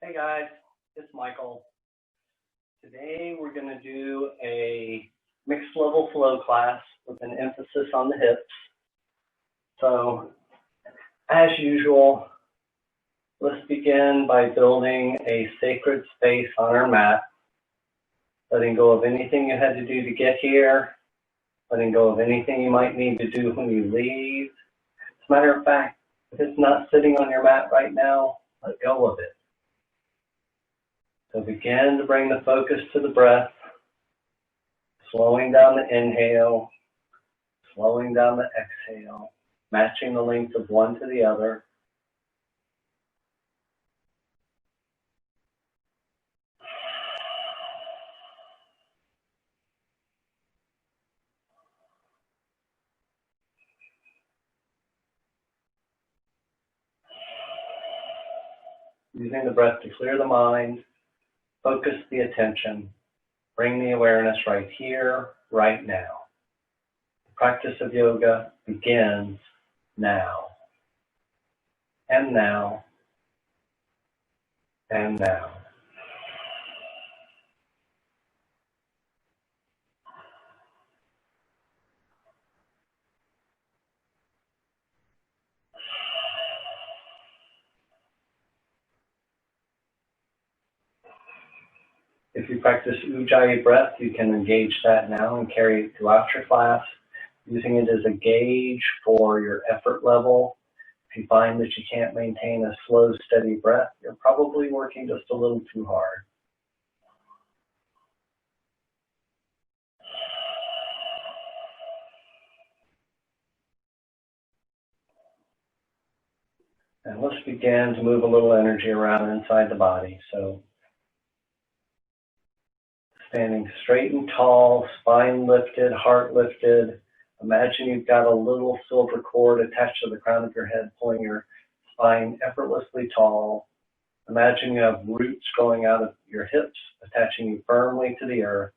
Hey guys, it's Michael. Today we're going to do a mixed level flow class with an emphasis on the hips. So as usual, let's begin by building a sacred space on our mat, letting go of anything you had to do to get here, letting go of anything you might need to do when you leave. As a matter of fact, if it's not sitting on your mat right now, let go of it. So begin to bring the focus to the breath, slowing down the inhale, slowing down the exhale, matching the length of one to the other. Using the breath to clear the mind, focus the attention, bring the awareness right here, right now. The practice of yoga begins now, and now, and now. If you practice Ujjayi breath, you can engage that now and carry it throughout your class, using it as a gauge for your effort level. If you find that you can't maintain a slow, steady breath, you're probably working just a little too hard. And let's begin to move a little energy around inside the body. So standing straight and tall, spine lifted, heart lifted. Imagine you've got a little silver cord attached to the crown of your head, pulling your spine effortlessly tall. Imagine you have roots going out of your hips, attaching you firmly to the earth.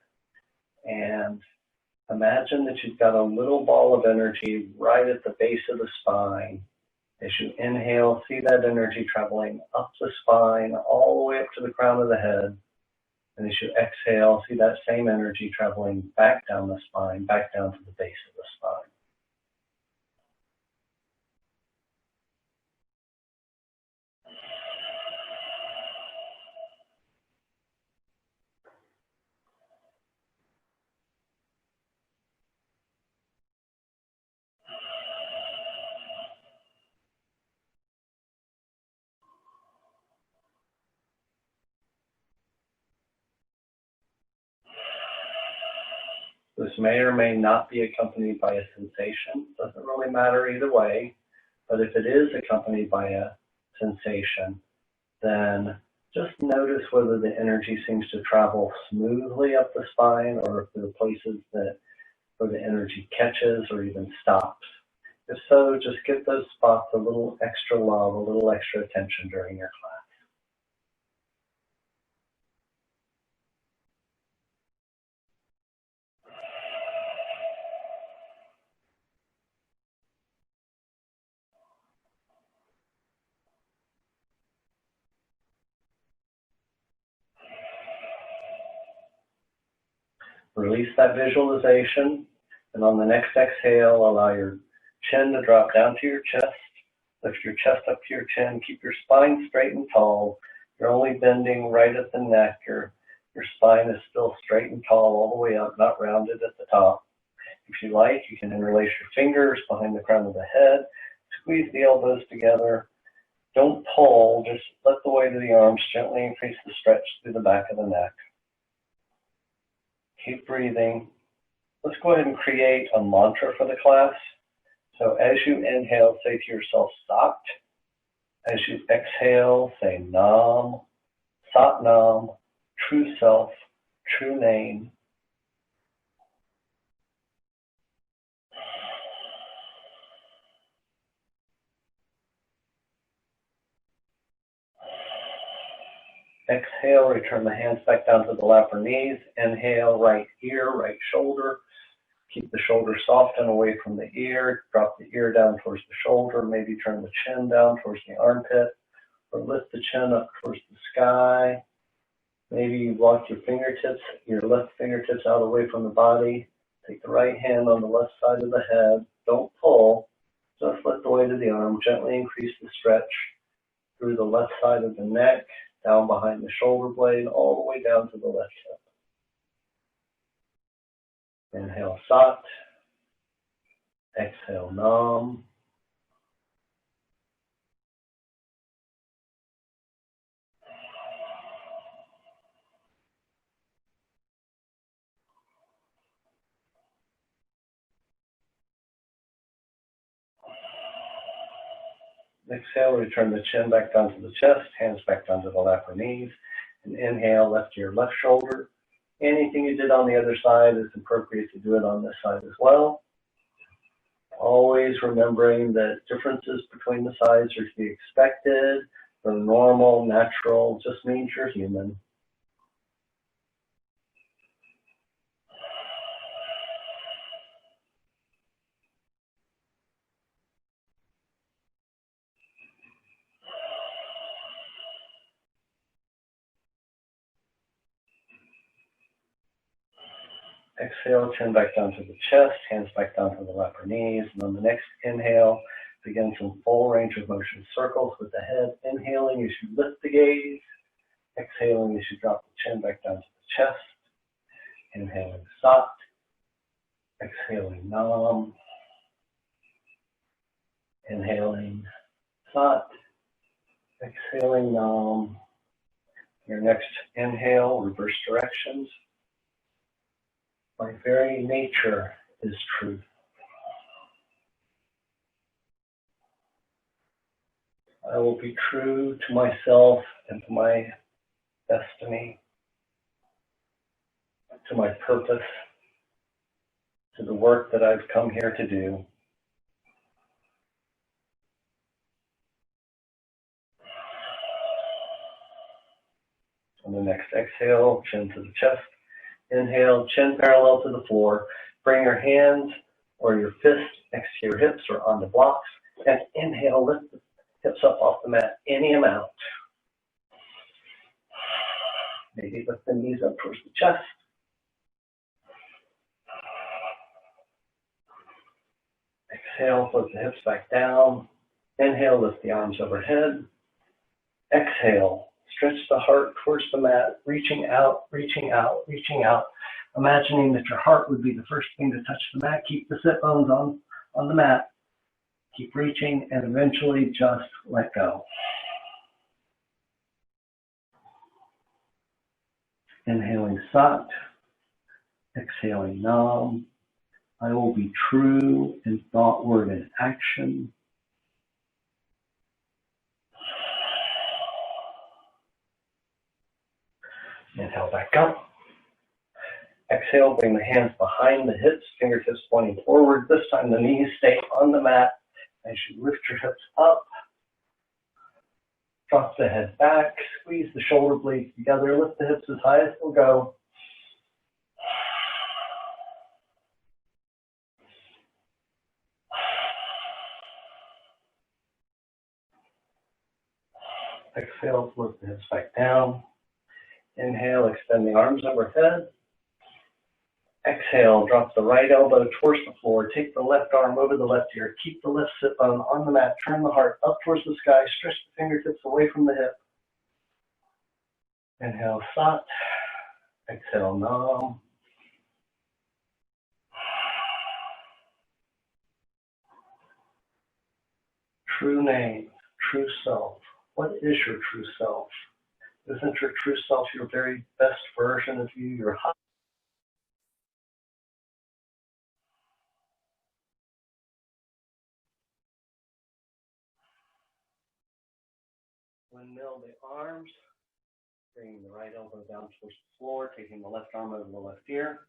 And imagine that you've got a little ball of energy right at the base of the spine. As you inhale, see that energy traveling up the spine, all the way up to the crown of the head. And as you exhale, see that same energy traveling back down the spine, back down to the base of the spine. This may or may not be accompanied by a sensation. Doesn't really matter either way. But if it is accompanied by a sensation, then just notice whether the energy seems to travel smoothly up the spine, or if there are places where the energy catches or even stops. If so, just give those spots a little extra love, a little extra attention during your class. Release that visualization, and on the next exhale, allow your chin to drop down to your chest. Lift your chest up to your chin. Keep your spine straight and tall. You're only bending right at the neck. Your spine is still straight and tall all the way up, not rounded at the top. If you like, you can interlace your fingers behind the crown of the head. Squeeze the elbows together. Don't pull, just let the weight of the arms gently increase the stretch through the back of the neck. Keep breathing. Let's go ahead and create a mantra for the class. So as you inhale, say to yourself, Sat. As you exhale, say Nam, Sat Nam, true self, true name. Exhale, return the hands back down to the lap or knees. Inhale, right ear, right shoulder. Keep the shoulder soft and away from the ear. Drop the ear down towards the shoulder. Maybe turn the chin down towards the armpit. or lift the chin up towards the sky. Maybe you walk your left fingertips out away from the body. Take the right hand on the left side of the head. Don't pull. Just let the weight of the arm gently increase the stretch through the left side of the neck, down behind the shoulder blade, all the way down to the left hip. Inhale, Sat. Exhale, Nam. Exhale, return the chin back down to the chest, hands back down to the lap or knees. And inhale, left to your left shoulder. Anything you did on the other side is appropriate to do it on this side as well. Always remembering that differences between the sides are to be expected. They're normal, natural, just means you're human. Exhale, chin back down to the chest, hands back down to the lap or knees. And on the next inhale, begin some full range of motion circles with the head. Inhaling, you should lift the gaze. Exhaling, you should drop the chin back down to the chest. Inhaling, Sat. Exhaling, Nam. Inhaling, Sat. Exhaling, Nam. Your next inhale, reverse directions. My very nature is truth. I will be true to myself and to my destiny, to my purpose, to the work that I've come here to do. On the next exhale, chin to the chest. Inhale, chin parallel to the floor. Bring your hands or your fists next to your hips or on the blocks. And inhale, lift the hips up off the mat any amount. Maybe lift the knees up towards the chest. Exhale, flip the hips back down. Inhale, lift the arms overhead. Exhale, stretch the heart towards the mat, reaching out, reaching out, reaching out. Imagining that your heart would be the first thing to touch the mat. Keep the sit bones on the mat. Keep reaching and eventually just let go. Inhaling Sat. Exhaling Nam. I will be true in thought, word, and action. Inhale back up. Exhale, bring the hands behind the hips, fingertips pointing forward. This time the knees stay on the mat as you lift your hips up. Drop the head back, squeeze the shoulder blades together, lift the hips as high as they'll go. Exhale, lift the hips back down. Inhale, extend the arms overhead. Exhale, drop the right elbow towards the floor. Take the left arm over the left ear. Keep the left sit bone on the mat. Turn the heart up towards the sky. Stretch the fingertips away from the hip. Inhale, Sat. Exhale, Nam. True name, true self. What is your true self? Isn't your true self your very best version of you, your high? Windmill the arms, bringing the right elbow down towards the floor, taking the left arm over the left ear.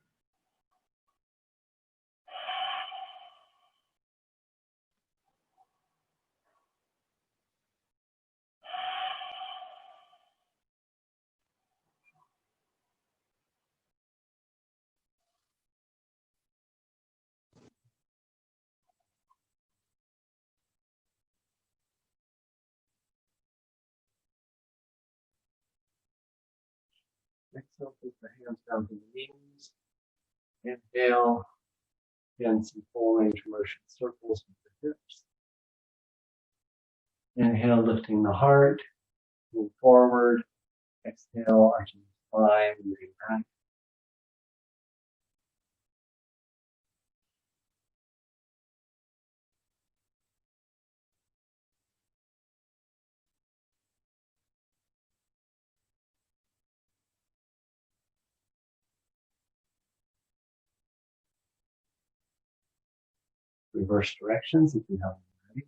Exhale, take the hands down to the knees. Inhale, again, some full range of motion circles with the hips. Inhale, lifting the heart, move forward. Exhale, arching the spine, moving back. Reverse directions if you haven't already.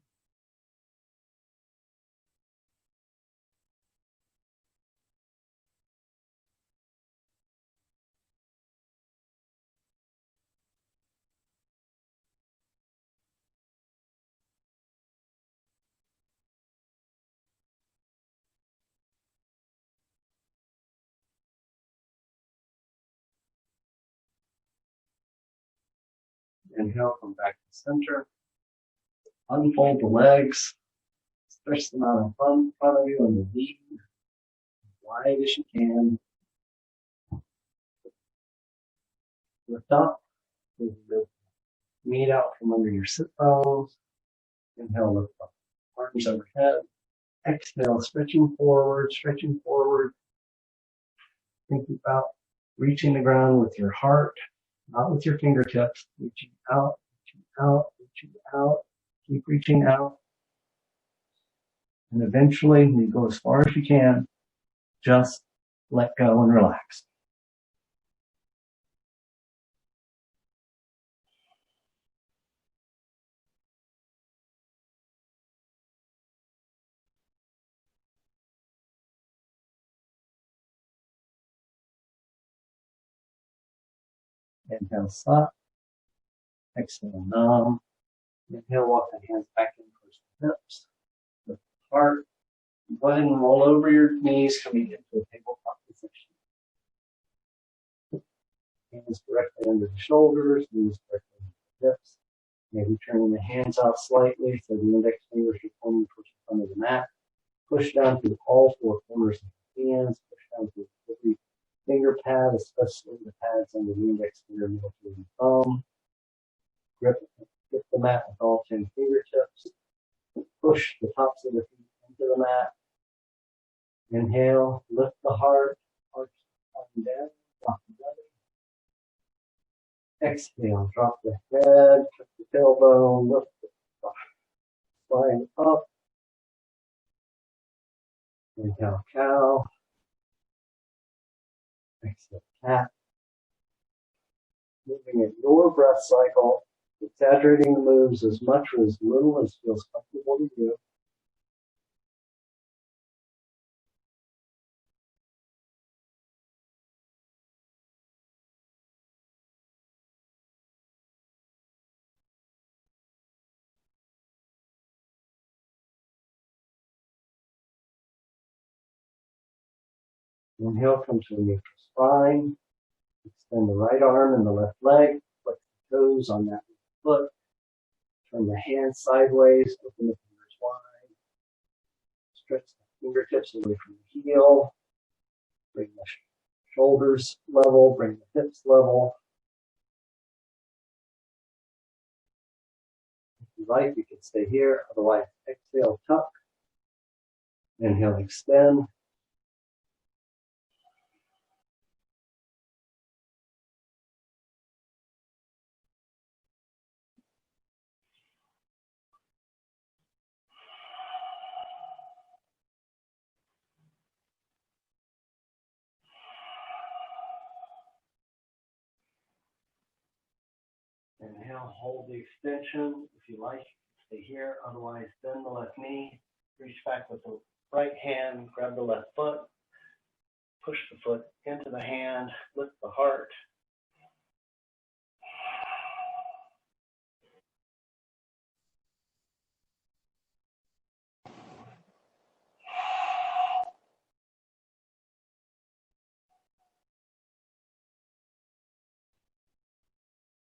Inhale, come back to center. Unfold the legs. Stretch them out in front of you and lean as wide as you can. Lift up. Move the meat out from under your sit bones. Inhale, lift up. Arms overhead. Exhale, stretching forward, stretching forward. Think about reaching the ground with your heart, not with your fingertips. Reaching out, reaching out, reaching out. Keep reaching out. And eventually, when you go as far as you can, just let go and relax. Inhale, stop. Exhale, numb. Inhale, walk the hands back in towards the hips. Lift the heart. Go ahead and roll over your knees, coming into a tabletop position. Hands directly under the shoulders, knees directly under the hips. Maybe turning the hands out slightly so the index fingers are pointing towards the front of the mat. Push down through all four corners of the hands. Push down through every finger pad, especially the pads under the index finger, middle finger, and thumb. Grip the mat with all 10 fingertips. Push the tops of the feet into the mat. Inhale, lift the heart, arch the spine down, drop the belly. Exhale, drop the head, tuck the tailbone, lift the spine up. Inhale, cow. Exhale, cat. Moving at your breath cycle, exaggerating the moves as much or as little as feels comfortable to you. Inhale, come to a neutral spine. Extend the right arm and the left leg. Flex the toes on that foot. Turn the hands sideways. Open the fingers wide. Stretch the fingertips away from the heel. Bring the shoulders level. Bring the hips level. If you like, you can stay here. Otherwise, exhale, tuck. Inhale, extend. Inhale, hold the extension. If you like, stay here. Otherwise, bend the left knee. Reach back with the right hand. Grab the left foot. Push the foot into the hand. Lift the heart.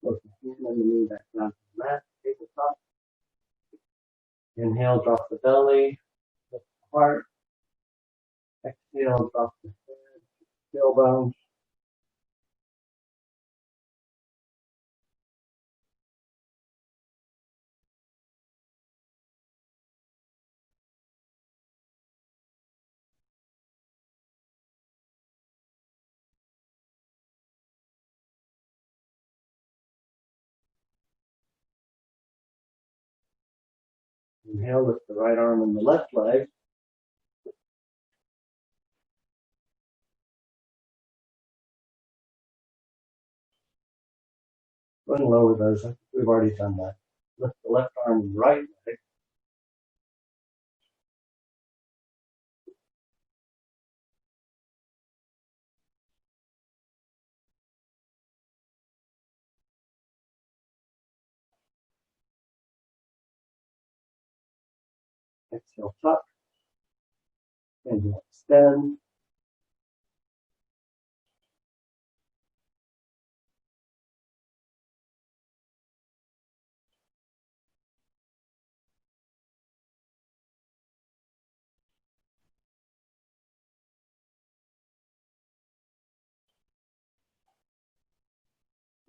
Look the hand and the knee back down to the mat. Tabletop. Inhale, drop the belly. Lift the heart. Exhale, drop the head. tailbone. Inhale, lift the right arm and the left leg. Go ahead and lower those. We've already done that. Lift the left arm and right leg. Exhale, tuck. Inhale, extend.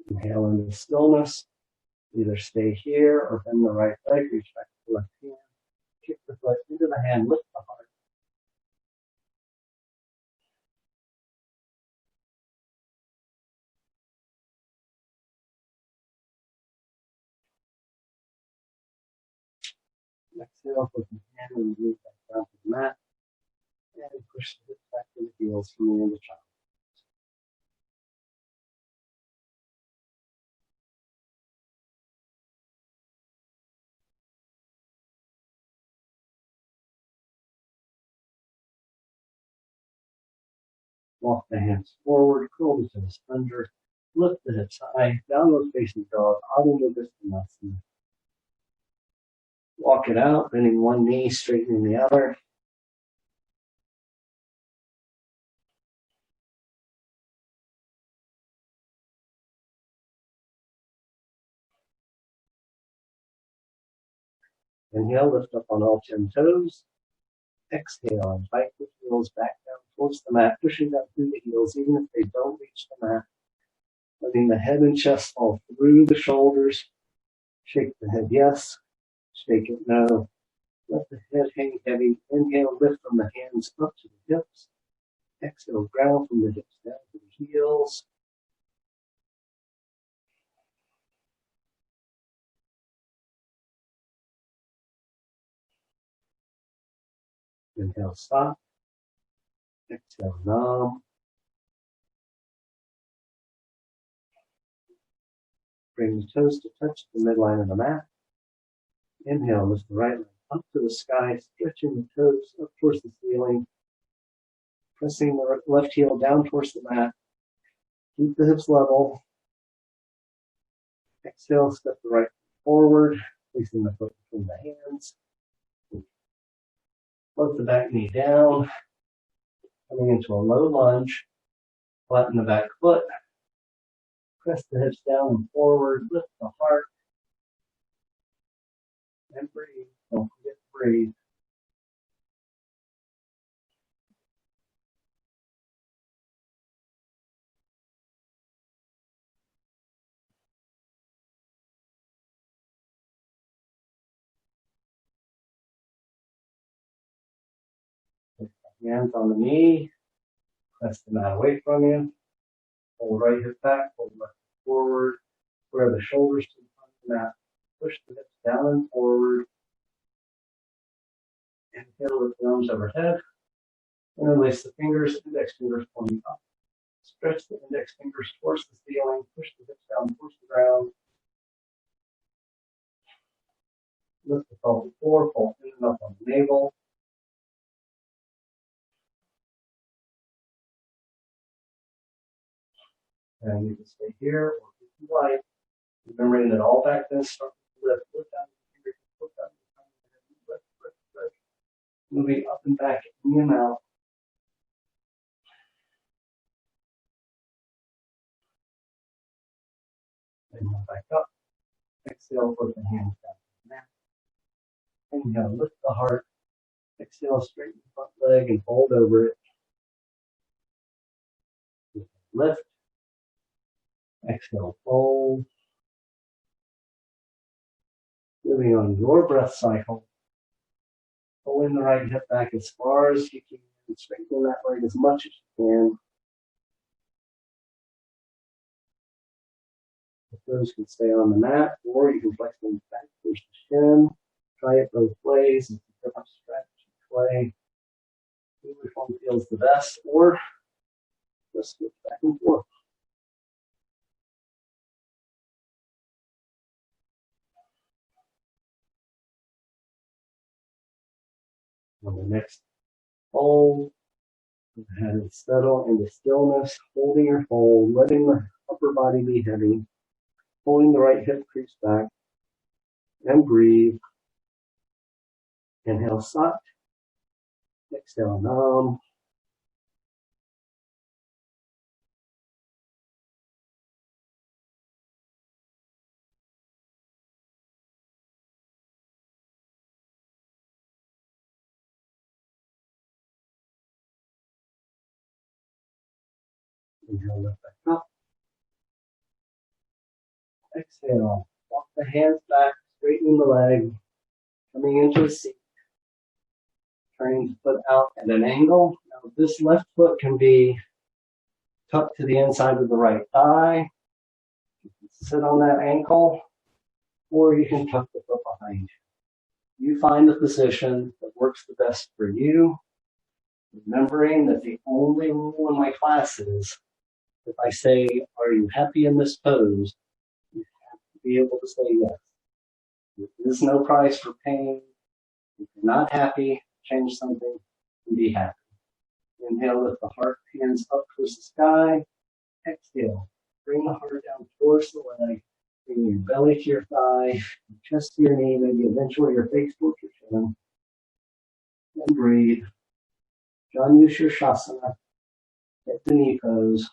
Inhale into stillness. Either stay here or bend the right leg, reach back to the left hand. Kick the foot into the hand, lift the heart. Exhale, put the hand and move back down to the mat. And push the hips back to the heels from the end of child. Walk the hands forward, curl the toes under, lift the hips high, downward facing dog, Adho Mukha Svanasana. Walk it out, bending one knee, straightening the other. Inhale, lift up on all 10 toes. Exhale, invite the heels back down towards the mat, pushing down through the heels, even if they don't reach the mat. Letting the head and chest fall through the shoulders. Shake the head yes, shake it no. Let the head hang heavy. Inhale, lift from the hands up to the hips. Exhale, ground from the hips down to the heels. Inhale, stop. Exhale, numb. Bring the toes to touch the midline of the mat. Inhale, lift the right leg up to the sky, stretching the toes up towards the ceiling. Pressing the left heel down towards the mat. Keep the hips level. Exhale, step the right foot forward, placing the foot between the hands. Float the back knee down, coming into a low lunge. Flatten the back foot. Press the hips down and forward. Lift the heart. And breathe. Don't forget to breathe. Hands on the knee. Press the mat away from you. Pull the right hip back. Pull the left hip forward. Square the shoulders to the front of the mat. Push the hips down and forward. Inhale, lift the arms overhead. And then lace the fingers, index fingers pointing up. Stretch the index fingers towards the ceiling. Push the hips down towards the ground. Lift the pelvic floor. Pull in and up on the navel. And you can stay here, or if you like, remembering that all back then start to lift. Lift down the fingers, lift down the fingers, lift, lift, lift. Moving up and back in and out. And back up. Exhale, put the hands down to the mat. Inhale, lift the heart. Exhale, straighten the front leg and fold over it. lift. Exhale, fold. Moving on your breath cycle. Pulling the right hip back as far as you can. Strengthen that leg as much as you can. If those can stay on the mat, or you can flex them back towards the shin. Try it both ways. It's a different stretch each way. See which one feels the best, or just switch back and forth. On the next fold, go ahead and settle into stillness, holding your fold, letting the upper body be heavy, pulling the right hip crease back, and breathe. Inhale, sat. Exhale, nam. Inhale, lift back up. Exhale, walk the hands back, straightening the leg, coming into a seat, turning the foot out at an angle. Now, this left foot can be tucked to the inside of the right thigh. You can sit on that ankle, or you can tuck the foot behind you. You find the position that works the best for you, remembering that the only rule in my class is if I say, are you happy in this pose? You have to be able to say yes. There is no prize for pain. If you're not happy, change something and be happy. Inhale, lift the heart, hands up towards the sky. Exhale, bring the heart down towards the leg. Bring your belly to your thigh, chest to your knee, maybe eventually your face towards your chin. And breathe. Janu Shirshasana, hit the knee pose.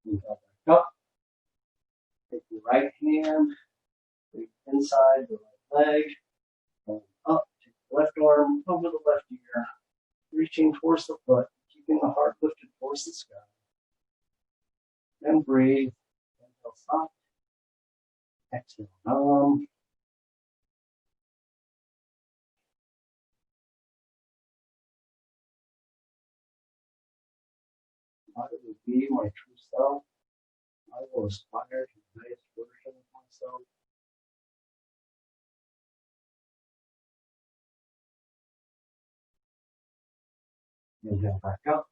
Inhale back up. Take your right hand, take inside the right leg, and up. Take the left arm over the left ear, reaching towards the foot, keeping the heart lifted towards the sky. Then breathe. Inhale, soft. Exhale, numb. I will be my true self. I will aspire to the highest version of myself. Inhale back up.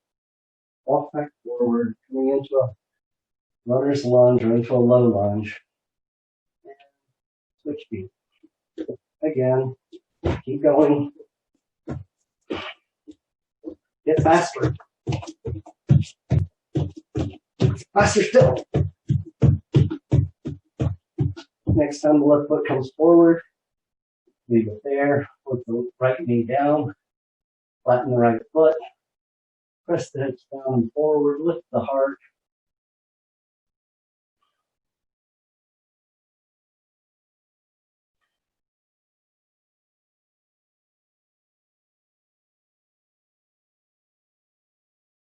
Walk back forward, coming into a runner's lunge or into a low lunge. And switch feet. Again, keep going. Get faster. Faster still. Next time the left foot comes forward, leave it there. Put the right knee down. Flatten the right foot. Press the hips down and forward. Lift the heart.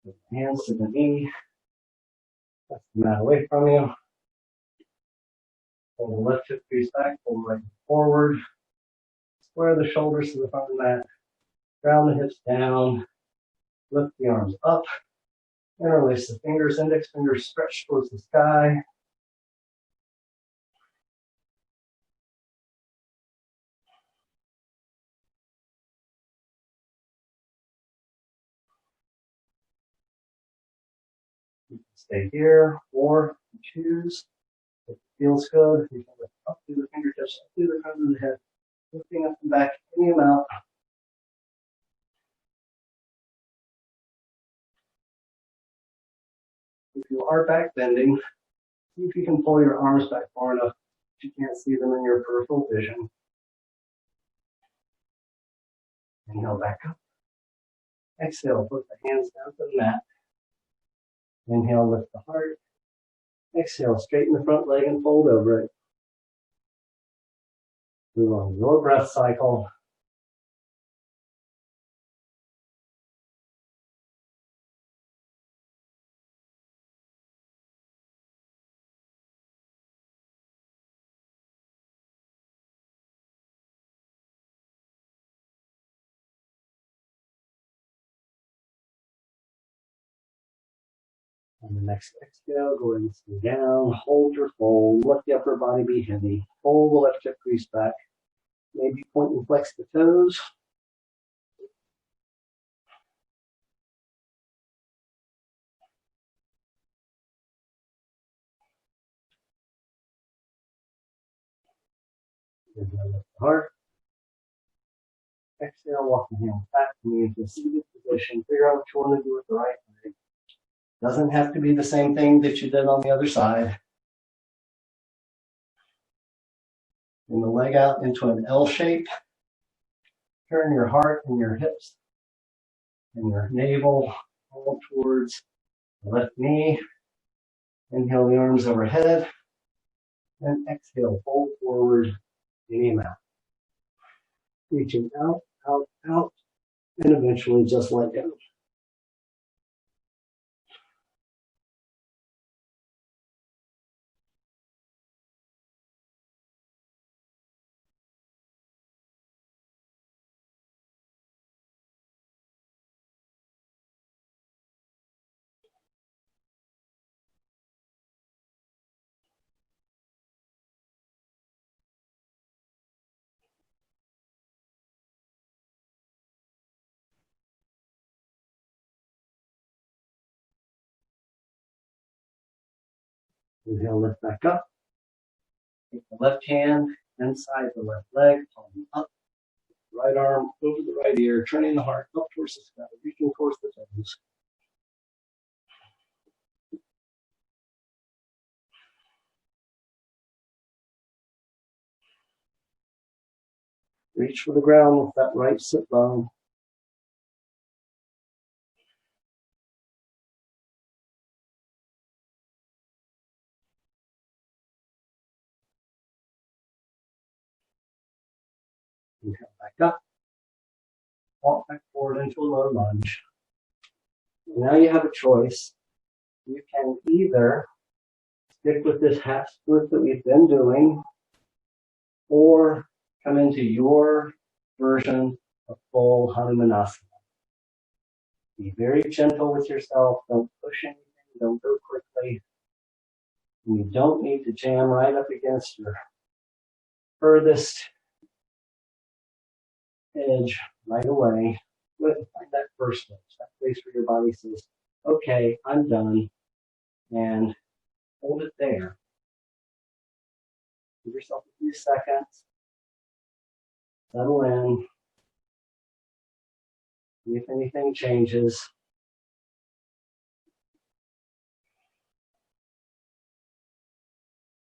Put the hands to the knee. Press the mat away from you. Pull the left hip crease back. Pull the right forward. Square the shoulders to the front of the mat. Ground the hips down. Lift the arms up. Interlace the fingers. Index fingers stretch towards the sky. You can stay here, or choose. If it feels good, you can lift up through the fingertips, up through the front of the head, lifting up and back any amount. If you are back bending, see if you can pull your arms back far enough You can't see them in your peripheral vision. Inhale back up. Exhale, put the hands down to the mat. Inhale, lift the heart. Exhale, straighten the front leg and fold over it. Move on your breath cycle. On the next exhale, go ahead and sit down. Hold your fold. Let the upper body be heavy. Pull the left hip crease back. Maybe point and flex the toes. Inhale, lift the heart. Exhale, walk the hands back to me into a seated position. Figure out what you want to do with the right leg. Doesn't have to be the same thing that you did on the other side. Bring the leg out into an L shape. Turn your heart and your hips and your navel all towards the left knee. Inhale the arms overhead. And exhale, fold forward, any amount. Reaching out, out, out, and eventually just let go. Inhale, lift back up. Take the left hand inside the left leg, palm up. Right arm over the right ear, turning the heart up towards the sky, reaching towards the toes. Reach for the ground with that right sit bone. Inhale back up. Walk back forward into a low lunge. Now you have a choice. You can either stick with this half split that we've been doing, or come into your version of full Hanumanasana. Be very gentle with yourself. Don't push anything. Don't go quickly. And you don't need to jam right up against your furthest edge right away. Find that first place, that place where your body says, okay, I'm done, and hold it there. Give yourself a few seconds. Settle in. See if anything changes.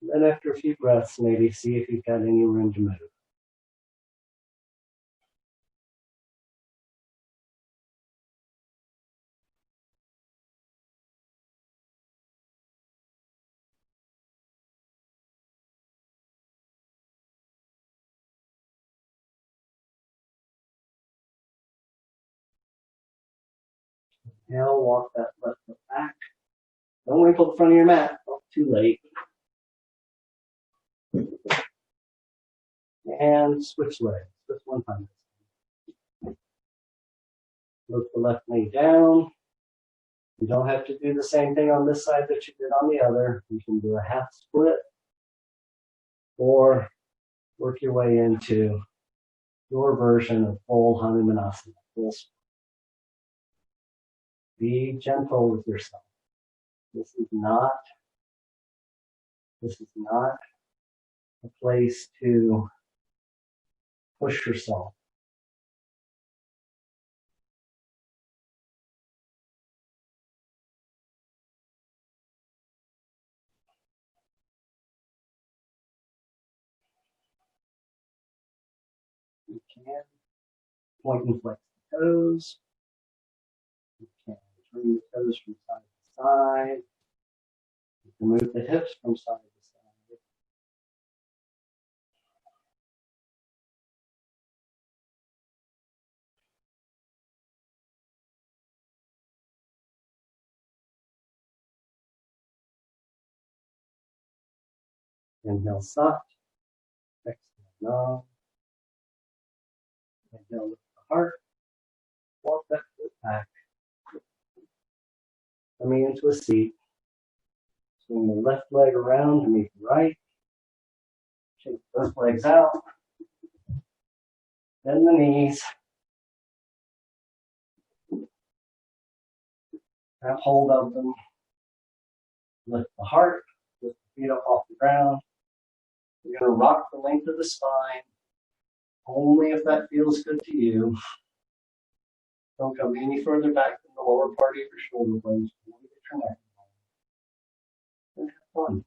Then after a few breaths, maybe see if you've got any room to move. Now walk that left foot back. Don't wrinkle the front of your mat. Oh, too late. And switch legs. Just one time. Lift the left knee down. You don't have to do the same thing on this side that you did on the other. You can do a half split or work your way into your version of full Hanumanasana. Be gentle with yourself. This is not a place to push yourself. Point and flex the toes. You can turn the toes from side to side. You can move the hips from side to side. Inhale soft. Exhale long. Inhale lift the heart. Walk that foot back. Coming into a seat. Swing the left leg around to meet the right. Shake both legs out. Bend the knees. Grab hold of them. Lift the heart. Lift the feet up off the ground. You're going to rock the length of the spine. Only if that feels good to you. Don't come any further back than the lower part of your shoulder blades. Get your neck. And have fun.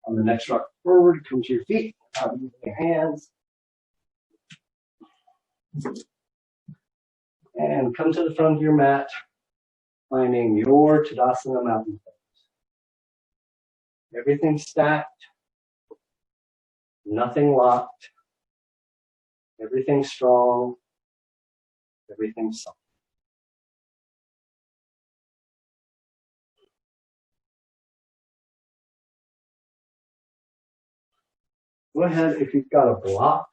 On the next rock forward, come to your feet, out using your hands. And come to the front of your mat, finding your Tadasana mountain pose. Everything stacked, nothing locked, everything strong, everything soft. Go ahead, if you've got a block,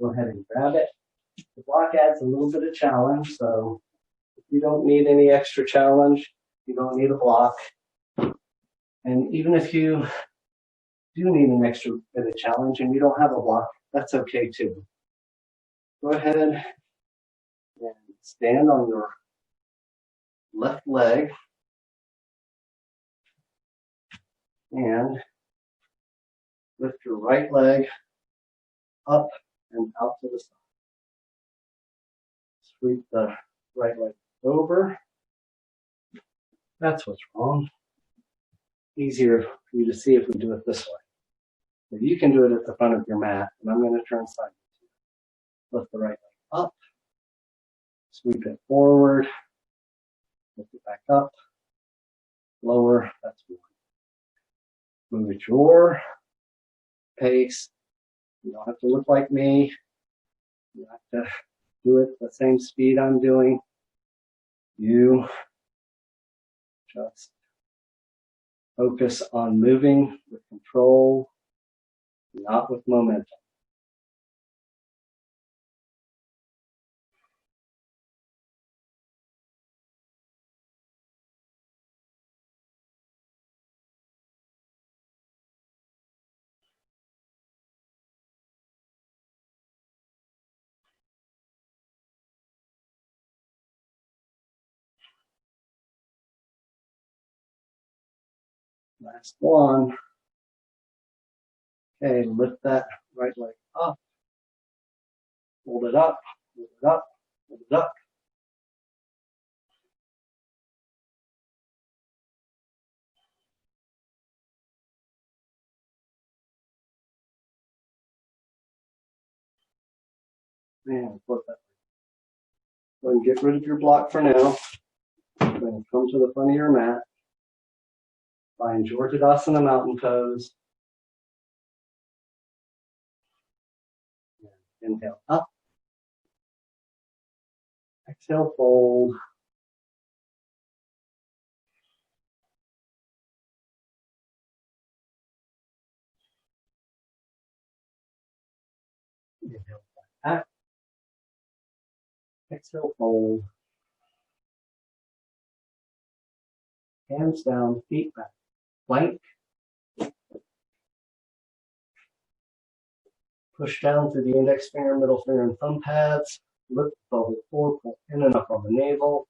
go ahead and grab it. The block adds a little bit of challenge, so if you don't need any extra challenge, you don't need a block. And even if you do need an extra bit of challenge and you don't have a block, that's okay too. Go ahead and stand on your left leg and lift your right leg up and out to the side. Sweep the right leg over. That's what's wrong. Easier for you to see if we do it this way. But you can do it at the front of your mat, and I'm going to turn side. Lift the right leg up. Sweep it forward. Lift it back up. Lower. That's one. Move at your pace. You don't have to look like me. You have to do it the same speed I'm doing. You just focus on moving with control, not with momentum. Last one. Okay, lift that right leg up. Hold it up, hold it up, hold it up. And flip that. Go ahead and get rid of your block for now. Then come to the front of your mat. Find your Tadasana mountain pose. Inhale up. Exhale, fold. Inhale back. Exhale, fold. Hands down, feet back. Plank. Push down through the index finger, middle finger, and thumb pads. Lift the pelvic floor, pull in and up on the navel.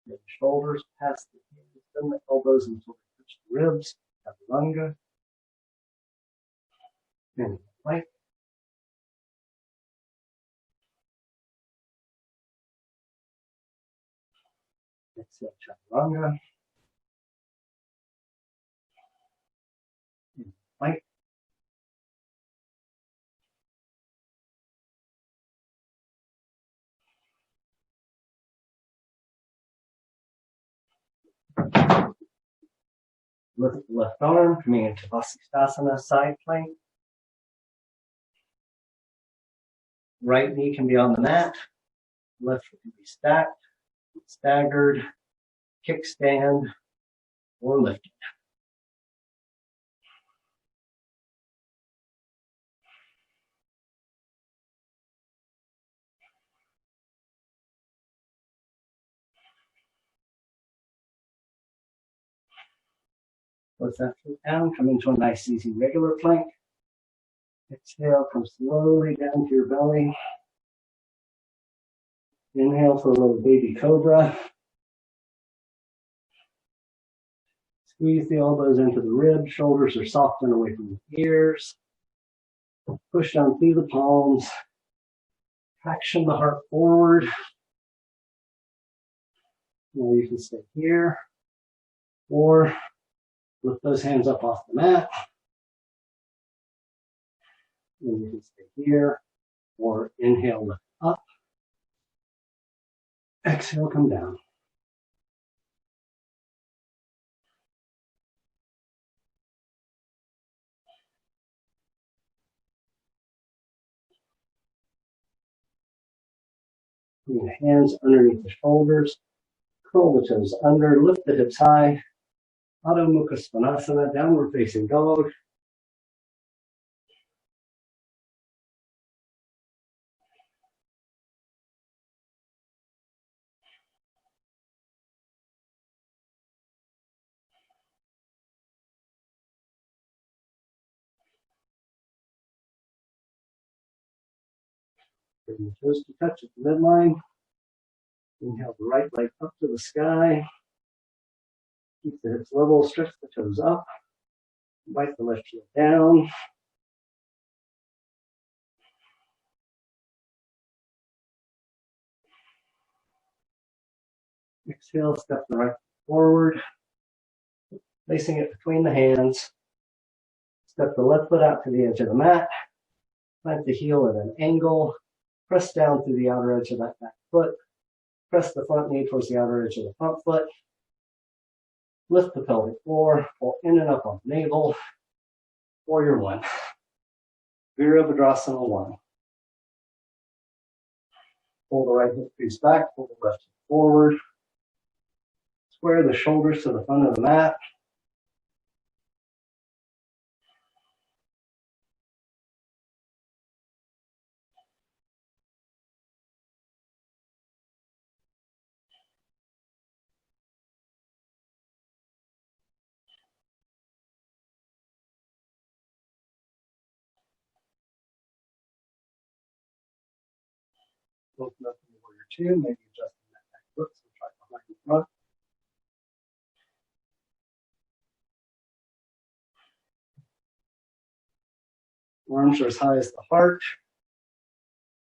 The shoulders past the knees, then the elbows until they touch the ribs. Chaturanga. And plank. Exhale, chaturanga. And plank. Lift the left arm, coming into Vasisthasana, side plank. Right knee can be on the mat. Left foot can be stacked, staggered, kickstand, or lifted. Let that foot down, come into a nice, easy, regular plank. Exhale, come slowly down to your belly. Inhale for a little baby cobra. Squeeze the elbows into the ribs, shoulders are soft and away from the ears. Push down through the palms. Traction the heart forward. Now you can stay here, or lift those hands up off the mat. And you can stay here, or inhale, lift up. Exhale, come down. Bring the hands underneath the shoulders. Curl the toes under, lift the hips high. Adho Mukha Svanasana, downward facing dog. Bring the toes to touch at the midline. Inhale the right leg up to the sky. Keep the hips level, stretch the toes up. Bite the left heel down. Exhale, step the right foot forward. Placing it between the hands. Step the left foot out to the edge of the mat. Plant the heel at an angle. Press down through the outer edge of that back foot. Press the front knee towards the outer edge of the front foot. Lift the pelvic floor. Pull in and up on the navel. Warrior one. Virabhadrasana one. Pull the right hip crease back. Pull the left hip forward. Square the shoulders to the front of the mat. Open up in warrior two, maybe adjusting that back foot, so try behind the front. Arms are as high as the heart.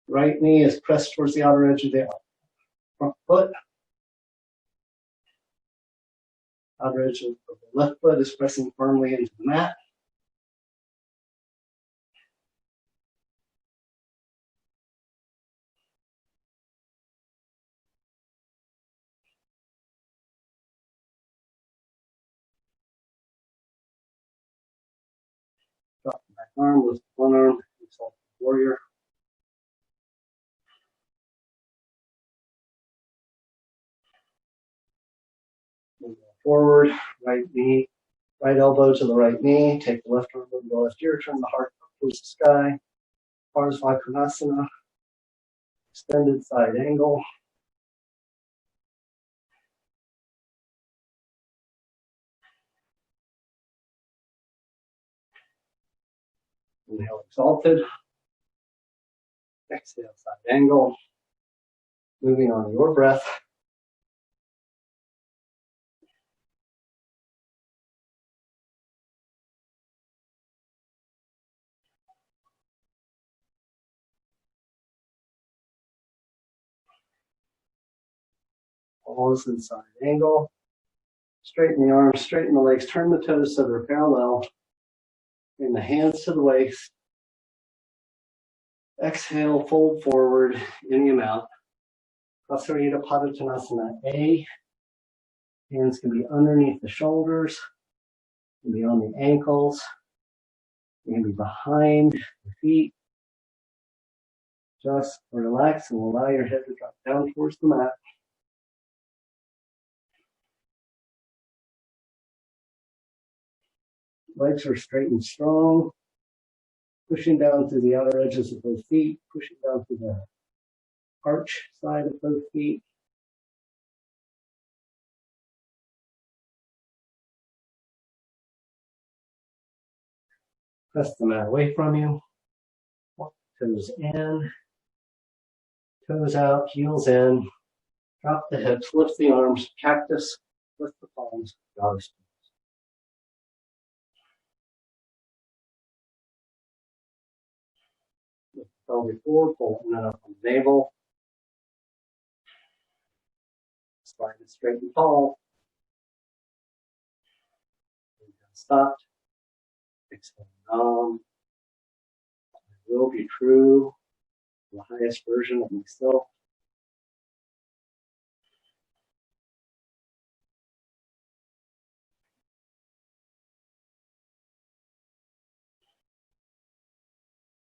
Right knee is pressed towards the outer edge of the front foot. Outer edge of the left foot is pressing firmly into the mat. Drop the back arm, lift one arm, exalt the warrior. Move forward, right knee, right elbow to the right knee. Take the left arm over the left ear, turn the heart up towards the sky. Parsvakonasana, extended side angle. Inhale, exalted. Exhale, side angle. Moving on to your breath. Pause inside angle. Straighten the arms, straighten the legs, turn the toes so they're parallel. Bring the hands to the waist. Exhale, fold forward any amount. Vasarita Padottanasana A. Hands can be underneath the shoulders, can be on the ankles, can be behind the feet. Just relax and allow your head to drop down towards the mat. Legs are straight and strong. Pushing down through the outer edges of both feet, pushing down through the arch side of both feet. Press the mat away from you. Walk the toes in, toes out, heels in. Drop the hips, lift the arms, cactus, lift the palms, dog's pose. Lift the pelvic floor, pull it up on the navel. Spine is straight and tall. Stop. Exhale down. I will be true. The highest version of myself.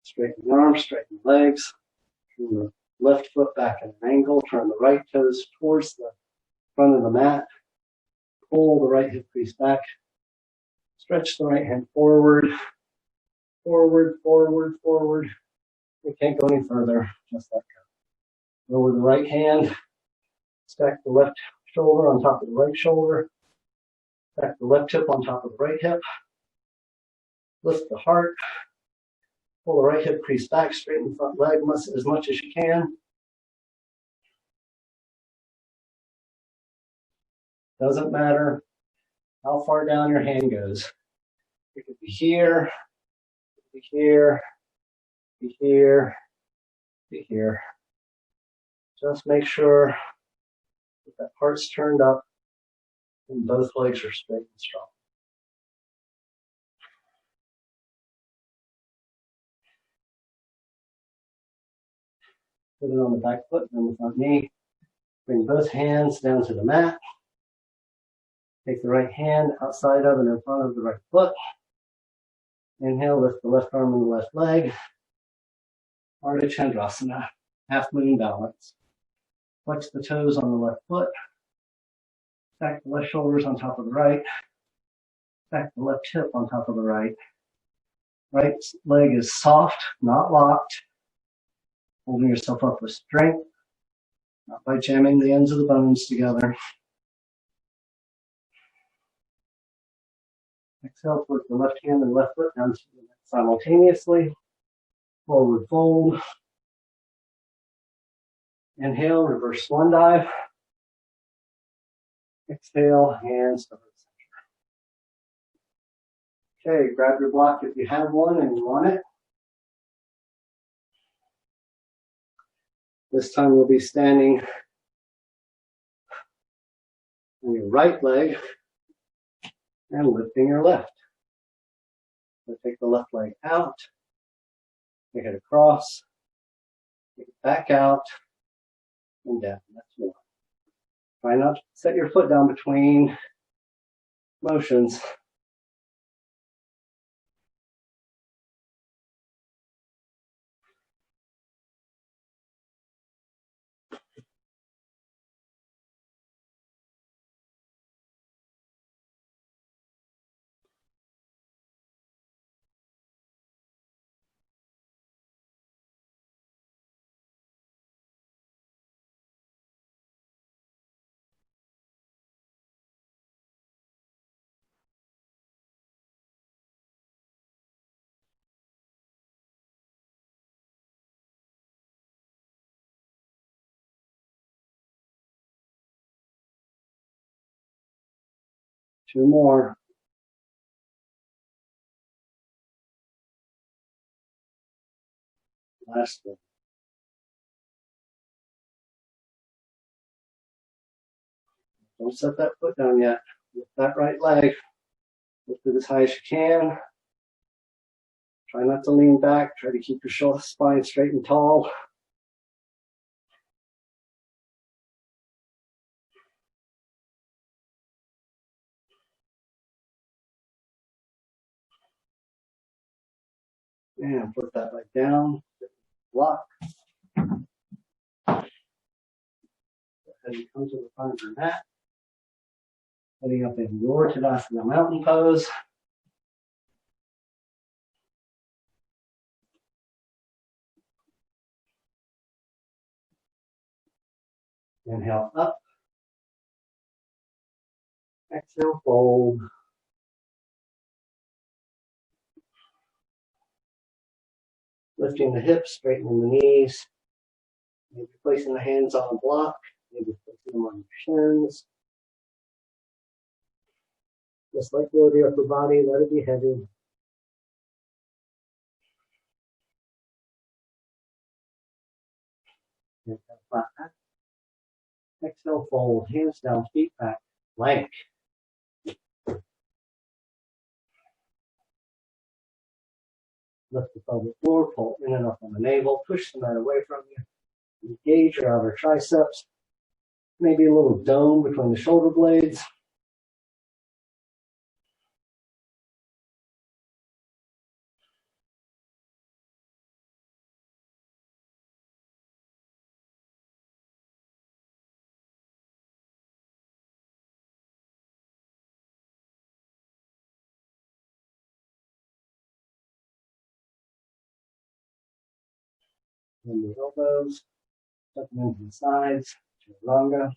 Straighten the arms, straighten the legs. Turn the left foot back at an angle. Turn the right toes towards the front of the mat. Pull the right hip crease back. Stretch the right hand forward. Forward, forward, forward. We can't go any further. Just let go. Lower the right hand. Stack the left shoulder on top of the right shoulder. Stack the left hip on top of the right hip. Lift the heart. Pull the right hip crease back. Straighten the front leg as much as you can. Doesn't matter how far down your hand goes. It could be here, it could be here, be here, be here. Just make sure that heart's turned up and both legs are straight and strong. Put it on the back foot and the front knee. Bring both hands down to the mat. Take the right hand outside of and in front of the right foot. Inhale, lift the left arm and the left leg. Ardha Chandrasana, half moon balance. Flex the toes on the left foot. Stack the left shoulders on top of the right. Stack the left hip on top of the right. Right leg is soft, not locked. Holding yourself up with strength, not by jamming the ends of the bones together. Exhale, put the left hand and left foot down simultaneously. Forward fold. Inhale, reverse swan dive. Exhale, hands to the center. Okay, grab your block if you have one and you want it. This time we'll be standing on your right leg and lifting your left. So take the left leg out, take it across, take it back out, and down. That's one. Try not to set your foot down between motions. Two more. Last one. Don't set that foot down yet. Lift that right leg. Lift it as high as you can. Try not to lean back. Try to keep your spine straight and tall. And put that leg down. Block. As you come to the front of your mat. Heading up in your Tadasana mountain pose. Inhale up. Exhale, fold. Lifting the hips, straightening the knees. Maybe placing the hands on a block. Maybe placing them on your shins. Just let go of the upper body, let it be heavy. Inhale, flat back. Exhale, fold. Hands down, feet back. Plank. Lift the pelvic floor, pull in and up on the navel, push the mat away from you. Engage your outer triceps. Maybe a little dome between the shoulder blades. And the elbows, tuck them into the sides, chaturanga,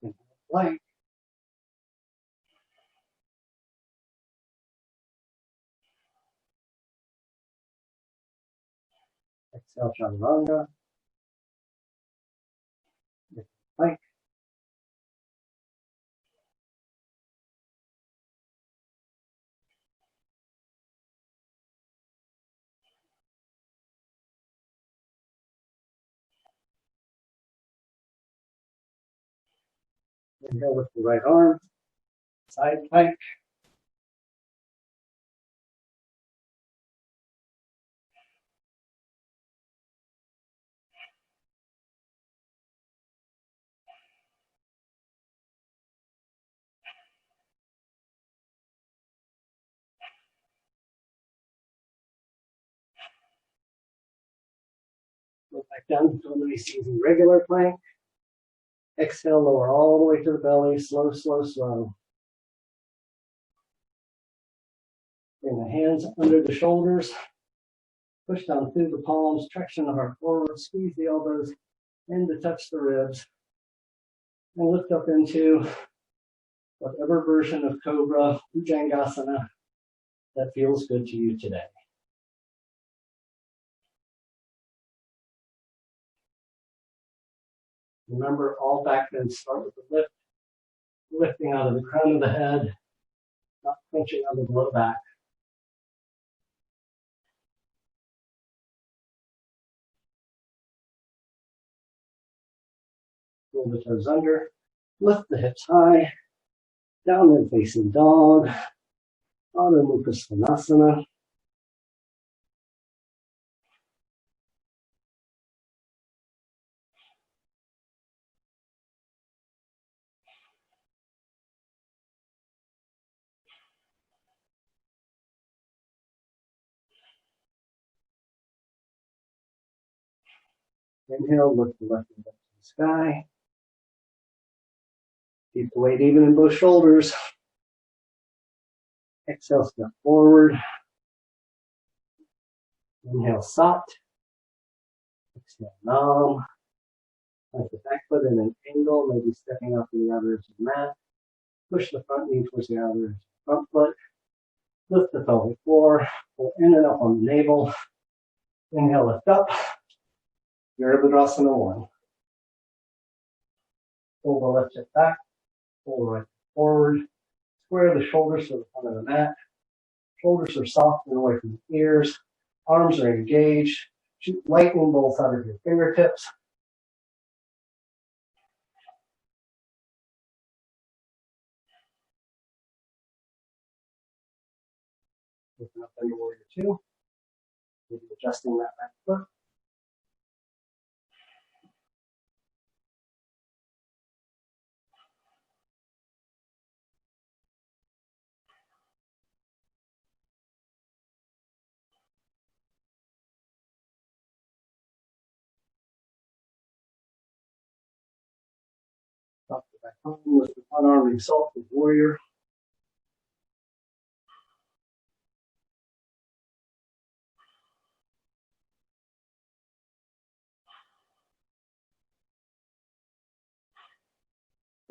and plank. Exhale, chaturanga, plank. Inhale with the right arm, side plank. Go back down to a nice easy regular plank. Exhale, lower all the way to the belly, slow, slow, slow. Bring the hands under the shoulders. Push down through the palms, traction the heart forward, squeeze the elbows in to touch the ribs. And lift up into whatever version of Cobra, Bhujangasana that feels good to you today. Remember, all back bends start with the lift, lifting out of the crown of the head, not pinching on the low back. Pull the toes under, lift the hips high, downward facing dog, Adho Mukha Svanasana. Inhale, lift the left leg up to the sky. Keep the weight even in both shoulders. Exhale, step forward. Inhale, Sat. Exhale, Nam. Plant the back foot in an angle, maybe stepping off the outer edge of the mat. Push the front knee towards the outer edge of the front foot. Lift the pelvic floor. Pull in and up on the navel. Inhale, lift up. Virabhadrasana 1. Pull the left hip back. Pull the right forward. Square the shoulders to the front of the mat. Shoulders are soft and away from the ears. Arms are engaged. Shoot lightning bolts out of your fingertips. Open up under warrior two. Maybe adjusting that back foot. Drop the back home with the front arm exalt with warrior.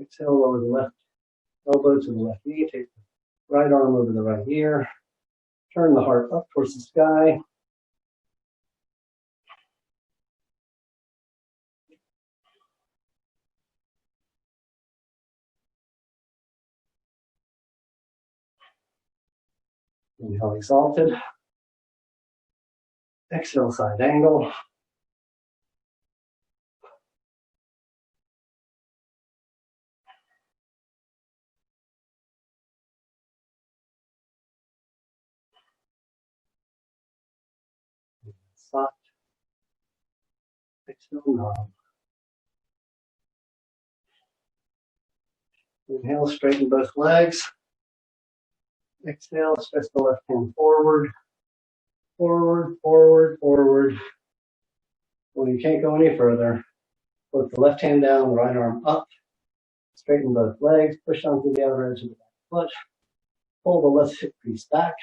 Exhale, lower the left elbow to the left knee. Take the right arm over the right ear. Turn the heart up towards the sky. Inhale, exalted. Exhale, side angle. Soft. Exhale, knob. Inhale, straighten both legs. Exhale, stretch the left hand forward. Forward, forward, forward. When you can't go any further, put the left hand down, the right arm up. Straighten both legs. Push onto the outer edge of the back foot. Pull the left hip crease back.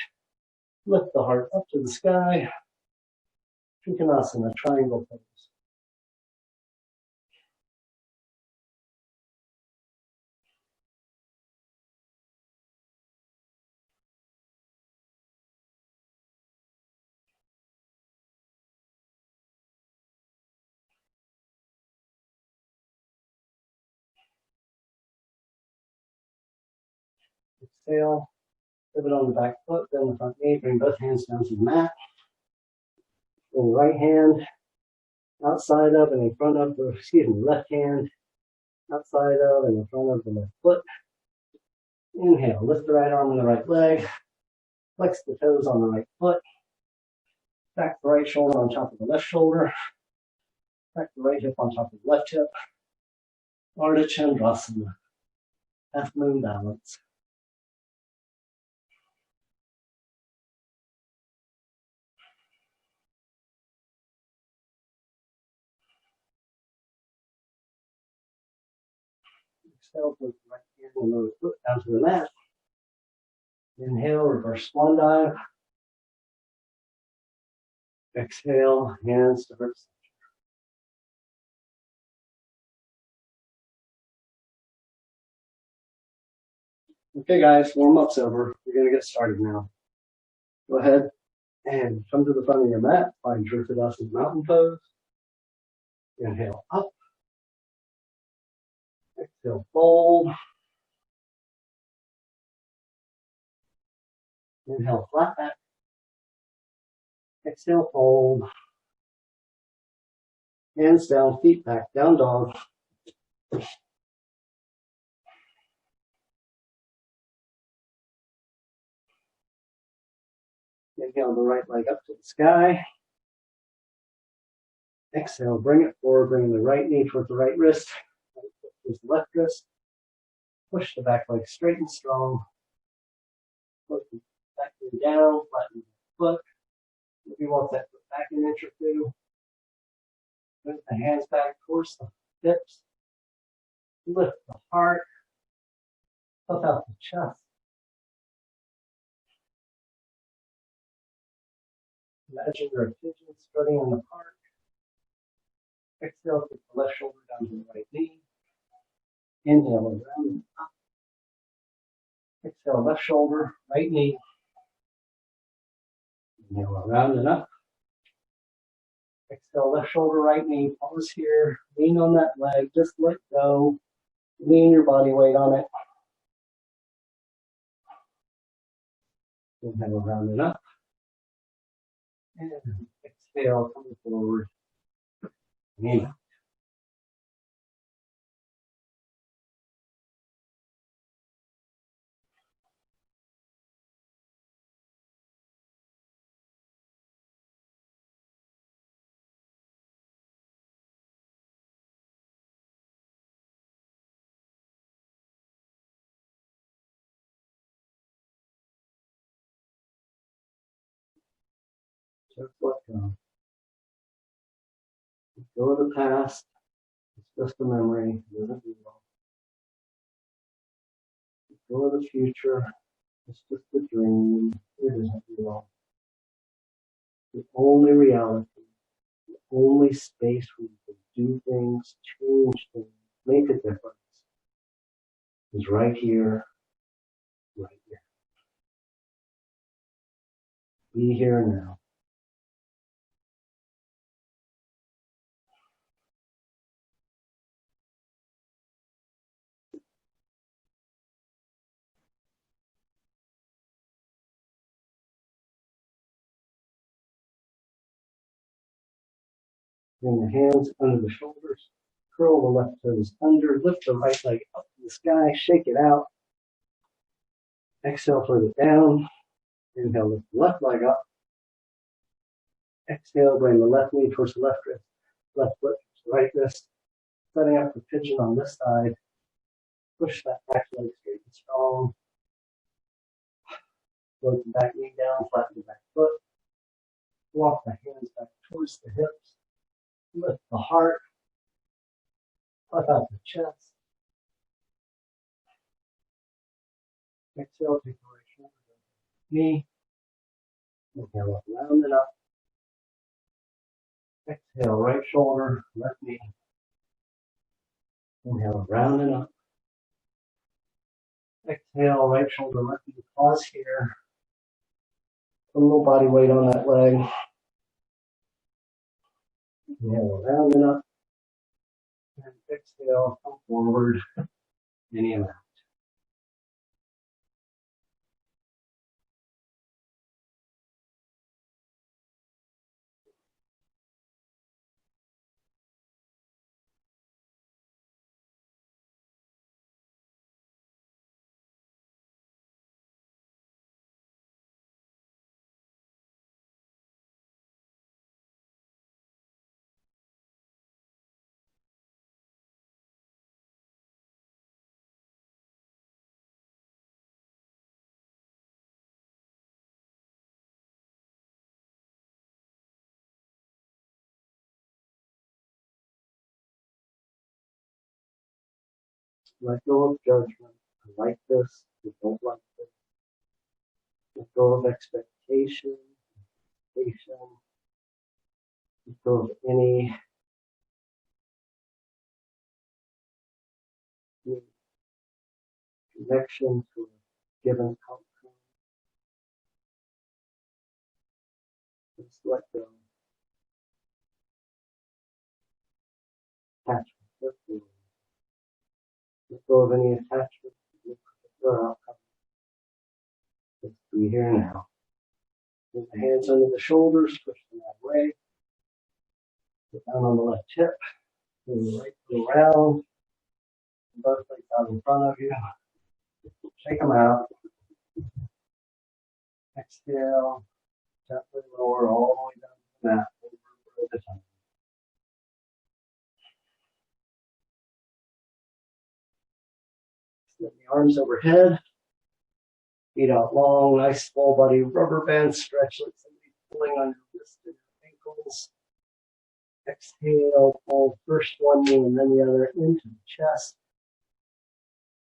Lift the heart up to the sky. Trikonasana, triangle pose. Exhale. Pivot on the back foot, then the front knee. Bring both hands down to the mat. Then right hand outside of and in front of the, left hand outside of and in front of the left foot. Inhale, lift the right arm and the right leg. Flex the toes on the right foot. Back the right shoulder on top of the left shoulder. Back the right hip on top of the left hip. Ardha Chandrasana. Half moon balance. Exhale, put the right hand and lower foot down to the mat. Inhale, reverse swan dive. Exhale, hands to heart. Okay, guys, warm up's over. We're going to get started now. Go ahead and come to the front of your mat. Find Trikonasana mountain pose. Inhale up. Exhale, fold. Inhale, flat back. Exhale, fold. Hands down, feet back, down dog. Inhale the right leg up to the sky. Exhale, bring it forward, bring the right knee towards the right wrist. Right foot towards the left wrist. Push the back leg straight and strong. Put the back knee down, flatten the foot. Maybe walk that foot back an inch or two. Put the hands back towards the hips. Lift the heart. Puff out the chest. Imagine you're a pigeon strutting in the park. Exhale, take the left shoulder down to the right knee. Inhale, around and up. Exhale, left shoulder, right knee. Inhale, around and up. Exhale, left shoulder, right knee. Pause here. Lean on that leg. Just let go. Lean your body weight on it. Inhale, around and up. And exhale, come forward. Knee. Just let go. Let go of the past. It's just a memory. It isn't real. Let go of the future. It's just a dream. It isn't real. The only reality, the only space where you can do things, change things, make a difference is right here, right here. Be here now. Bring the hands under the shoulders. Curl the left toes under. Lift the right leg up to the sky. Shake it out. Exhale, float it down. Inhale, lift the left leg up. Exhale, bring the left knee towards the left wrist. Left foot towards the right wrist. Setting up the pigeon on this side. Push that back leg straight and strong. Float the back knee down. Flatten the back foot. Walk the hands back towards the hips. Lift the heart. Puff out the chest. Exhale, take the right shoulder down to the knee. Inhale up, round it up. Exhale, right shoulder, left knee. Inhale, round it up. Exhale, right shoulder, left knee. Pause here. Put a little body weight on that leg. Inhale, round it up. And exhale, come forward. Any amount. Let go of judgment. I like this. I don't like this. Let go of expectation. Let go of any connection to a given outcome. Just let go. Attachment. Let go of any attachment to a particular outcome. Let's be here now. Put the hands under the shoulders, push them that way. Put down on the left hip. Bring the right foot around. Both legs out in front of you. Shake them out. Exhale. Gently lower all the way down to the mat. Over the time. Let the arms overhead. Feet out long, nice full body rubber band stretch like somebody's pulling on your wrists and your ankles. Exhale, pull first one knee and then the other into the chest.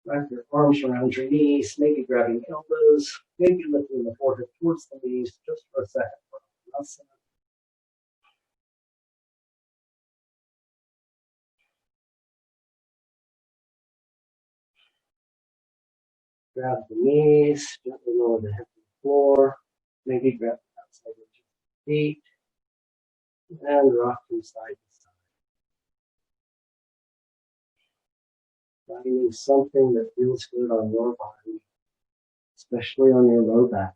Wrap your arms around your knees, maybe grabbing elbows, maybe lifting the forehead towards the knees just for a second. Grab the knees, gently lower the hip to the floor, maybe grab the outside edge of the feet, and rock from side to side. Finding something that feels good on your body, especially on your low back.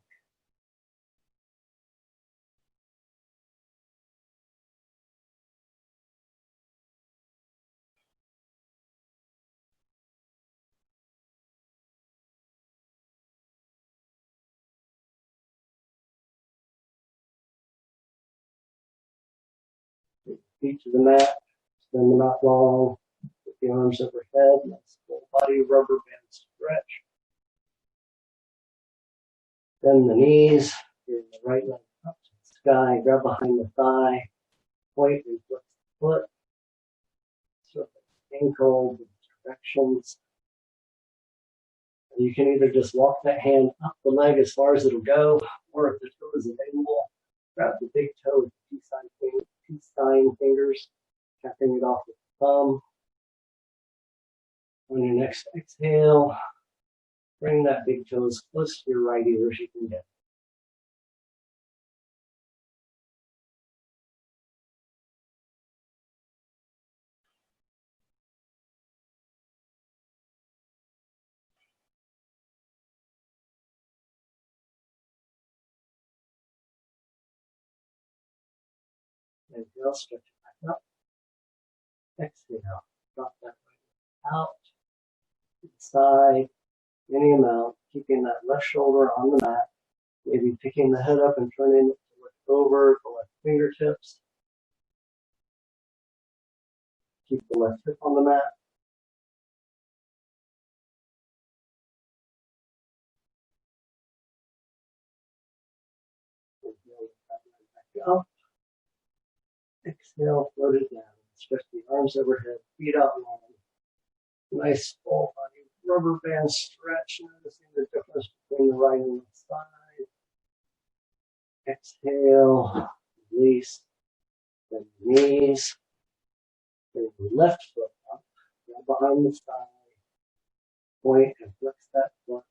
Feet to the mat, extend the mat long, put the arms overhead, nice full body rubber band stretch. Bend the knees, bring the right leg up to the sky, grab behind the thigh, point and flex the foot, circle the ankle, directions. You can either just walk that hand up the leg as far as it'll go, or if the toe is available, grab the big toe with the two sign fingers, tapping it off with the thumb. On your next exhale, bring that big toe as close to your right ear as you can get. Inhale, stretch it back up. Exhale, drop that right out to the side, any amount, keeping that left shoulder on the mat, maybe picking the head up and turning it to look over the left fingertips. Keep the left hip on the mat. Inhale, back up. Exhale, float it down. Stretch the arms overhead, feet out long. Nice full body rubber band stretch. Noticing the difference between the right and left side. Exhale, release. Bend the knees. Bring the left foot up. Grab behind the thigh. Point and flex that foot.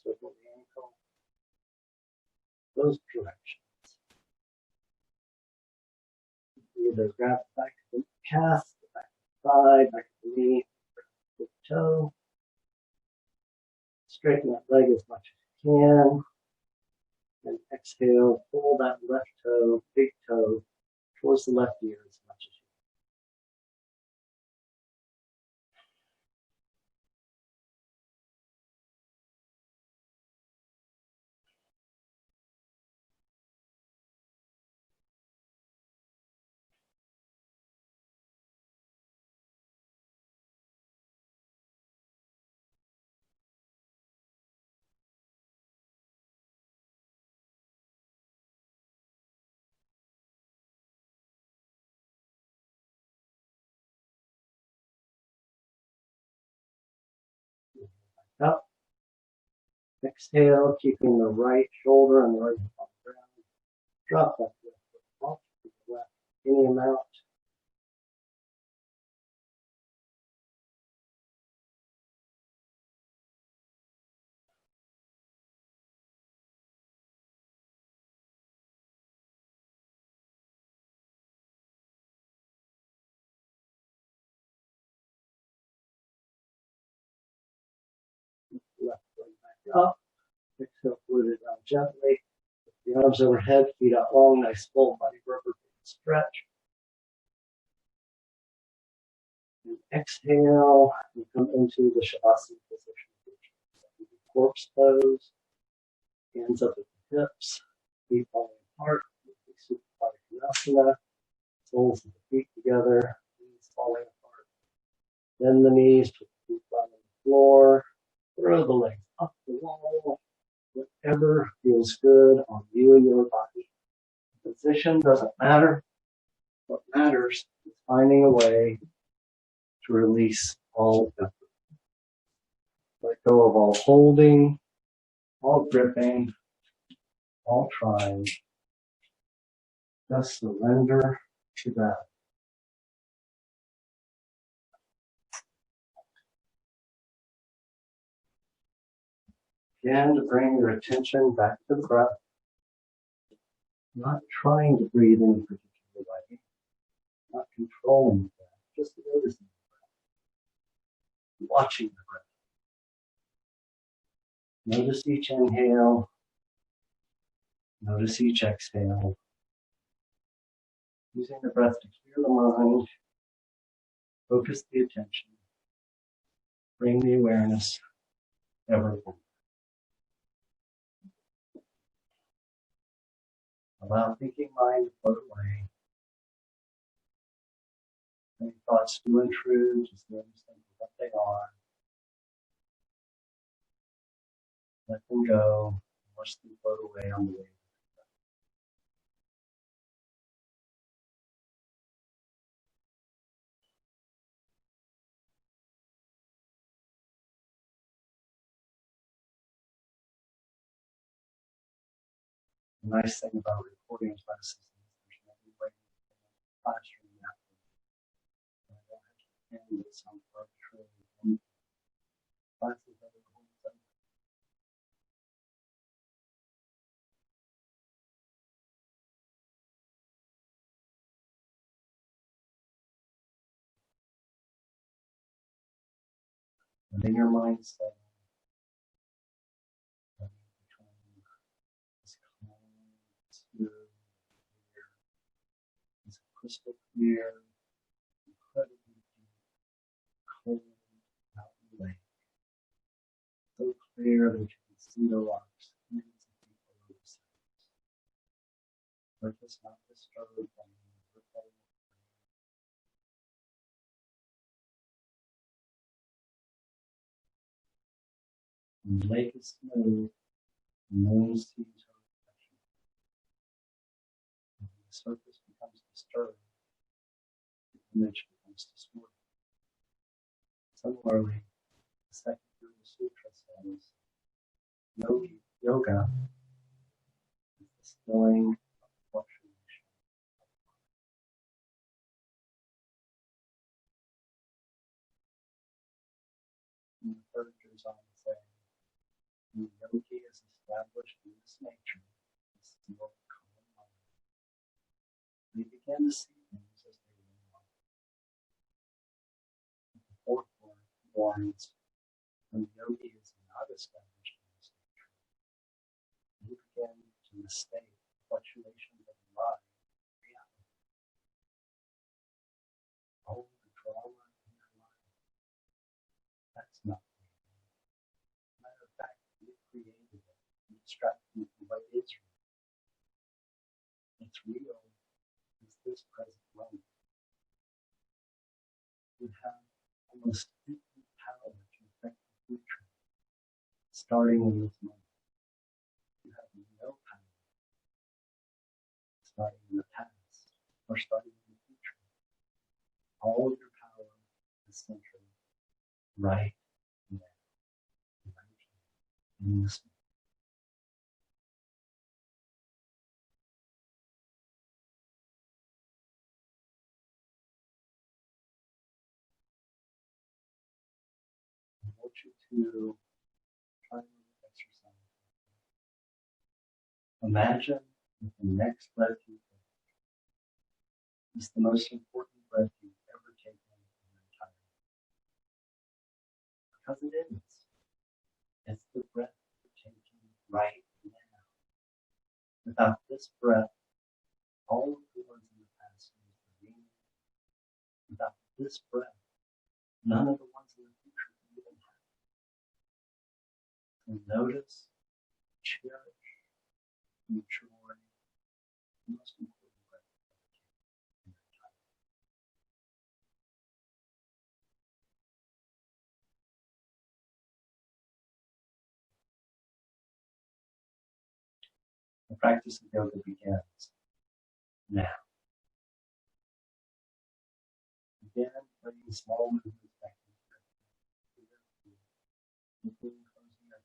Circle the ankle. Those directions. Either grab the back of the calf, the back of the thigh, back of the knee, the toe. Straighten that leg as much as you can. And exhale, pull that left toe, big toe, towards the left ear as much as you can. Up. Exhale, keeping the right shoulder and the right hip on the ground. Drop that left foot off to the left any amount. Left leg back up. Exhale, float it down gently. The arms overhead, feet out long, nice full body rubber stretch. And exhale, you come into the Shavasana position. Corpse pose, hands up at the hips, feet falling apart, Supinasana, soles of the feet together, knees falling apart. Bend the knees, put the feet down on the floor, throw the legs up the wall, whatever feels good on you and your body. The position doesn't matter. What matters is finding a way to release all effort. Let go of all holding, all gripping, all trying. Just surrender to that. Again, to bring your attention back to the breath. Not trying to breathe in a particular way. Not controlling the breath. Just noticing the breath. Watching the breath. Notice each inhale. Notice each exhale. Using the breath to clear the mind. Focus the attention. Bring the awareness ever forward. Allow thinking mind to float away. Any thoughts do intrude, just notice them for what they are. Let them go. mostly float away on the wave. The nice thing about recording classes is there's no way in the classroom after. I don't have to handle it some arbitrary classes that are home. And in your mindset, between this calm, smooth, clear, this crystal clear, incredibly deep, cold mountain lake, so clear that you can see the rocks millions of feet below the surface. Surface not disturbed by any ripple. And the lake is smooth, and no one sees her reflection. And when the surface becomes disturbed, the image becomes distorted. Similarly, the second Yoga Sutra says, yoga is the stilling of fluctuation. And the third goes on to say, when yogi is established in this nature, this still calm mind, they begin to see things as they really are. The fourth one warns, when the yogi is not established in this nature, you begin to mistake fluctuations of the mind for reality. Oh, the drama in your mind, that's not real. Matter of fact, you created it and distracted you from what is real. It's real is this present moment. You have almost infinite power to affect the future, starting in this moment. You have no power starting in the past or starting in the future. All of your power is centered right now, right here, in this moment. I want you to try a little exercise. Imagine that the next breath you take is the most important breath you've ever taken in your entire life. Because it is. It's the breath you're taking right now. Without this breath, all of the ones in the past lose their meaning. Without this breath, none of the ones in the future can even happen. So notice, cherish, enjoy the most important breath you ever take in your entire life. The practice of yoga begins now. Begin bringing small movements back into your feet, including closing your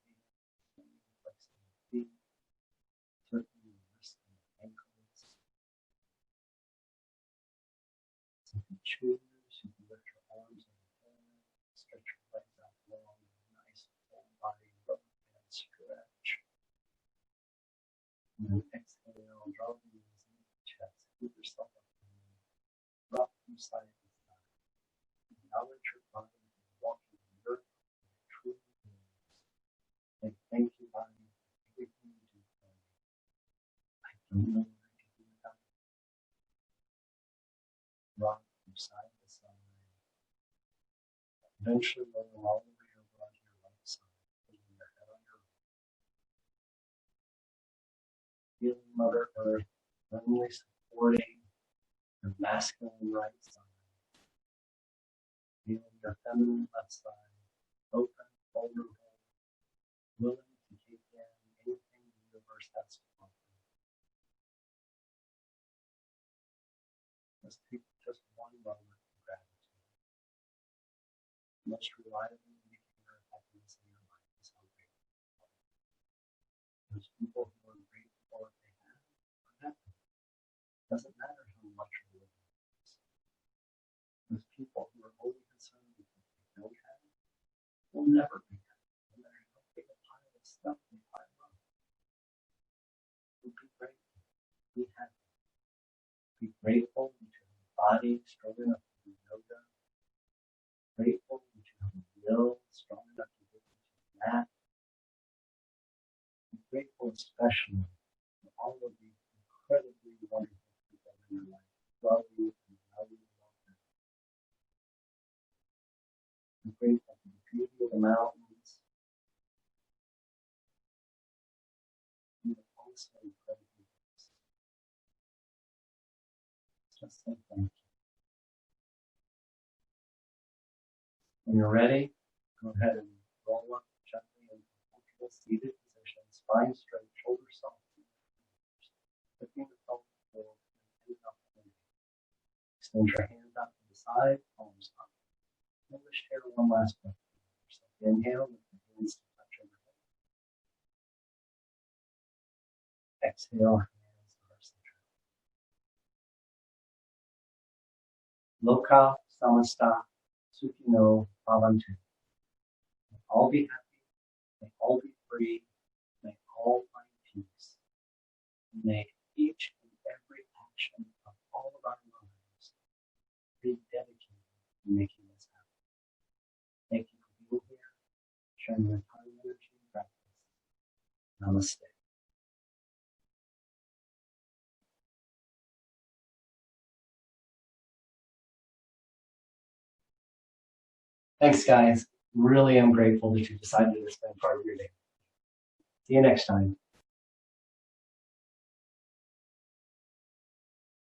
hands, flexing your feet, circling your wrists and your ankles. If you choose, you can lift your arms overhead, stretch your legs out long, nice full body rub and stretch. And then exhale, draw the knees into the chest, keep yourself up and rock from side to side. Acknowledge your body and walking the earth and it truly is. And thank you, body, for everything you do for me. I don't know what I could do without you. Rock from side to side. Eventually roll all the way over onto your right side, putting your head on your right. Feeling Mother Earth firmly supporting your masculine right side. Feeling your feminine left side, open, vulnerable, willing to take in anything you best for them. Let's take just one moment of gratitude. The most reliable indicator of happiness in your life is how grateful you are. Those people who are grateful for what they have are happy. It doesn't matter how much you're living. Those people who are only concerned with what they don't have will never be happy, no matter how big a pile of stuff they pile up. So be grateful. Be happy. Be grateful that you have a body strong enough to do yoga. Grateful that you have a will strong enough to get into that. Be grateful especially for all of these incredibly wonderful people in your life who love you and value you. I'm grateful for the beauty of the mountains. And also incredibly close. Just say thank you. When you're ready, go ahead and roll up gently into a comfortable seated position, spine straight, shoulders soft. Lifting the pelvic floor and hand up the knee. Extend your hands out to the side, palms up. And lift here one last breath. Inhale, lift the hands to touch overhead. Exhale, hands to our center. Loka samasta sukhino bhavantu. May all be happy, may all be free, may all find peace. May each and every action of all of our lives be dedicated to making us happy. Thank you for being here, sharing your time, energy, and practice. Namaste. Thanks, guys. Really am grateful that you decided to spend part of your day. See you next time.